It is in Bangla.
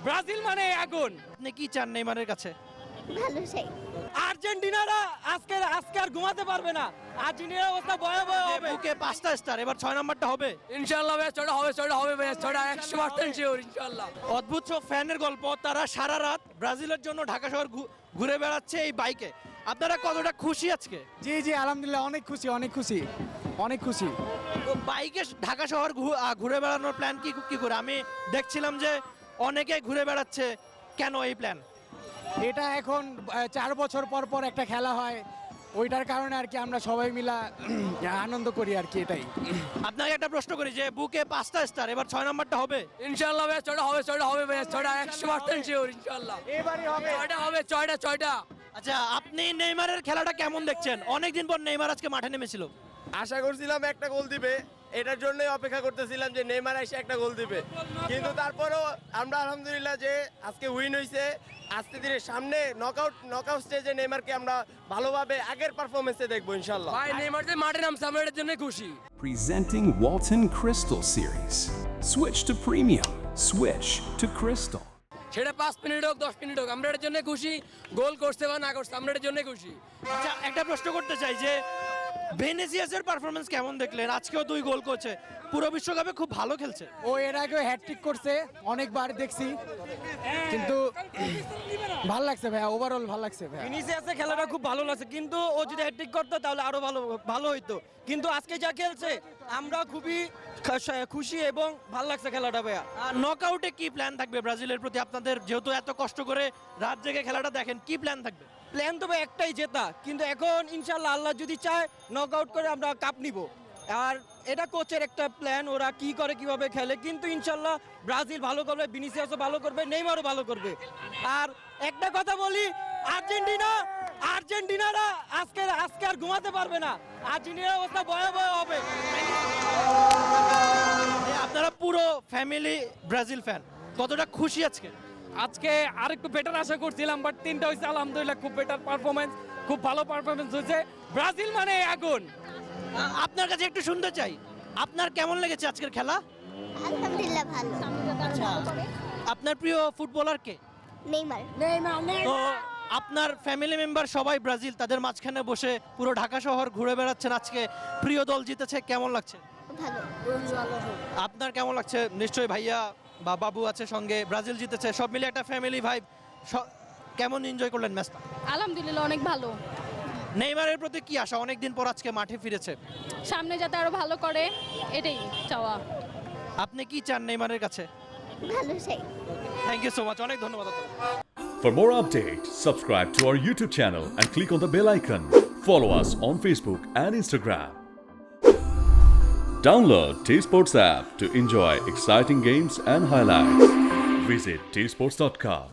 ব্রাজিল মানে আগুন। আপনি কি চান নেইমারের কাছে? ভালো চাই। আর্জেন্টিনারা আজকে আর ঘুমাতে পারবে না। আর্জেন্টিনার অবস্থা ভয়াবহ হবে। বুকে 5টা স্টার, এবার 6 নাম্বারটা হবে। ইনশাআল্লাহ ভাই, ছয়টা হবে ভাই, ছয়টা 100% শিওর ইনশাআল্লাহ। অদ্ভুত সব ফ্যানের গল্প, তারা সারা রাত ব্রাজিলের জন্য ঢাকা শহর ঘুরে বেড়াচ্ছে এই বাইকে। আপনারা কতটা খুশি আজকে? জি আলহামদুলিল্লাহ, অনেক খুশি। তো বাইকে ঢাকা শহর ঘুরে বেড়ানোর প্ল্যান কি করে? আমি দেখছিলাম যে অনেকে ঘুরে বেড়াচ্ছে, কেন এই প্ল্যান? এটা এখন 4 বছর পর একটা খেলা হয়, ওইটার কারণে আর কি আমরা সবাই মিলা আনন্দ করি আর কি, এটাই। আপনাকে একটা প্রশ্ন করি যে বুকে 5টা স্টার, এবার 6 নাম্বারটা হবে। ইনশাআল্লাহ ভাই, ছয়টা হবে ভাই, ছয়টা 100% শিওর ইনশাআল্লাহ। এবারই হবে। ছয়টা। আচ্ছা, আপনি নেইমারের খেলাটা কেমন দেখছেন? অনেকদিন পর নেইমার আজকে মাঠে নেমেছিল। আশা করছিলাম একটা গোল দিবে, এটার জন্যই অপেক্ষা করতেছিলাম যে নেইমার এসে একটা গোল দিবে, কিন্তু তারপরেও আমরা আলহামদুলিল্লাহ যে আজকে উইন হয়েছে। আস্তে ধীরে সামনে নকআউট স্টেজে নেইমারকে আমরা ভালোভাবে আগের পারফরমেন্সে দেখবো ইনশাআল্লাহ। ভাই নেইমার যে মাঠে নামছে, আমরা এর জন্য খুশি। Presenting Walton Crystal Series. Switch to premium. Switch to Crystal. সেটা 5 মিনিট হোক 10 মিনিট হোক, আমরা এর জন্য খুশি। গোল করতে বা না করতে, আমরা এর জন্য খুশি। আচ্ছা, একটা প্রশ্ন করতে চাই যে ভেনেসিয়াসের পারফরমেন্স কেমন দেখলেন? আজকেও 2 গোল করছে, পুরো বিশ্বকাপে খুব ভালো খেলছে। ও এর আগেও হ্যাটট্রিক করছে, অনেকবার দেখছি, কিন্তু ভাল লাগছে ভাইয়া, ওভারঅল ভাল লাগছে ভাইয়া। ভিনিসিয়াসের খেলাটা খুব ভালো লাগছে, কিন্তু ও যদি হ্যাটট্রিক করতো তাহলে আরো ভালো হইতো। কিন্তু আজকে যা খেলছে আমরা খুবই খুশি এবং ভালো লাগছে খেলাটা ভাইয়া। নকআউটে কি প্ল্যান থাকবে ব্রাজিলের প্রতি আপনাদের? যেহেতু এত কষ্ট করে রাত জেগে খেলাটা দেখেন, কি প্ল্যান থাকবে? প্ল্যান তো ভাই একটাই, জেতা। কিন্তু এখন ইনশাআল্লাহ আল্লাহ যদি চায় নকআউট করে আমরা কাপ নিব। আর এটা কোচের একটা প্ল্যান, ওরা কি করে কিভাবে খেলে, কিন্তু ইনশাআল্লাহ ব্রাজিল ভালো করবে, ভিনিসিয়াসও ভালো করবে, নেইমারও ভালো করবে। আর একটা কথা বলি, আর্জেন্টিনারা আজকে আর ঘুমাতে পারবে না। আর্জেন্টিনার অবস্থা ভয়াবহ হবে। আপনারা পুরো ফ্যামিলি ব্রাজিল ফ্যান, কতটা খুশি আজকে? আজকে আরেকটু বেটার আশা করছিলাম, বাট 3টা হয়েছে আলহামদুলিল্লাহ, খুব বেটার পারফরমেন্স, খুব ভালো পারফরমেন্স হয়েছে। ব্রাজিল মানে আগুন। আপনার কাছে একটু শুনতে চাই, আপনার কেমন লেগেছে আজকের খেলা? আলহামদুলিল্লাহ ভালো। আচ্ছা, আপনার প্রিয় ফুটবলার কে? নেইমার। তো আপনার ফ্যামিলি মেম্বার সবাই ব্রাজিল, তাদের মাঝখানে বসে পুরো ঢাকা শহর ঘুরে বেড়াচ্ছেন, আজকে প্রিয় দল জিতেছে, কেমন লাগছে? ভালো। আপনার কেমন লাগছে? নিশ্চয়ই ভাইয়া বা বাবু আছে সঙ্গে, ব্রাজিল জিতেছে, সব মিলে একটা ফ্যামিলি ভাইব। কেমন এনজয় করলেন ম্যাচটা? আলহামদুলিল্লাহ অনেক ভালো। নেইমারের প্রতি কি আশা? অনেকদিন পর আজকে মাঠে ফিরেছে, সামনে যাতে আরো ভালো করে, এটাই চাওয়া। আপনি কি চান নেইমারের কাছে? ভালো চাই। থ্যাংক ইউ সো মাচ, অনেক ধন্যবাদ আপনাকে। For more updates, subscribe to our YouTube channel and click on the bell icon. Follow us on Facebook and Instagram. Download T-Sports app to enjoy exciting games and highlights. Visit tsports.com.